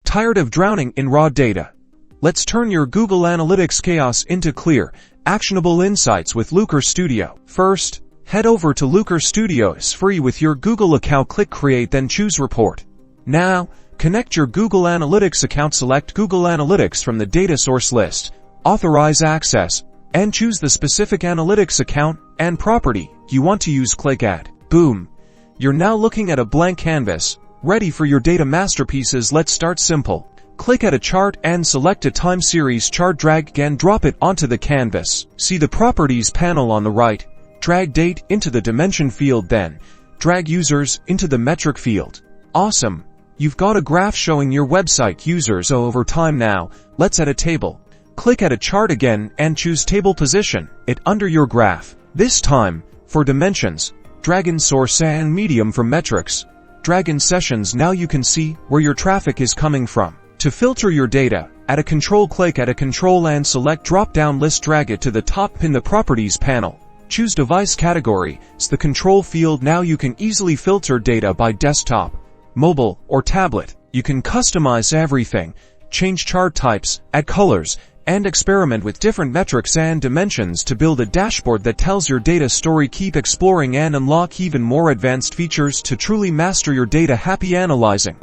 Tired of drowning in raw data? Let's turn your Google Analytics chaos into clear, actionable insights with Looker Studio. First, head over to Looker Studio. It's free with your Google account. Click Create, then choose Report. Now, connect your Google Analytics account. Select Google Analytics from the data source list, authorize access, and choose the specific analytics account and property you want to use. Click Add. Boom! You're now looking at a blank canvas, ready for your data masterpieces. Let's start simple. Click Add a chart and select a time series chart. Drag and drop it onto the canvas. See the Properties panel on the right. Drag Date into the Dimension field, then drag Users into the Metric field. Awesome! You've got a graph showing your website users over time. Now, let's add a table. Click Add a chart again and choose Table. Position it under your graph. This time, for dimensions, drag in Source and Medium. For metrics, drag in Sessions. Now you can see where your traffic is coming from. To filter your data, add a control. Click Add a control and select drop-down list. Drag it to the top. Pin the Properties panel. Choose Device Category. It's the Control field. Now you can easily filter data by desktop, mobile, or tablet. You can customize everything, change chart types, add colors, and experiment with different metrics and dimensions to build a dashboard that tells your data story. Keep exploring and unlock even more advanced features to truly master your data. Happy analyzing!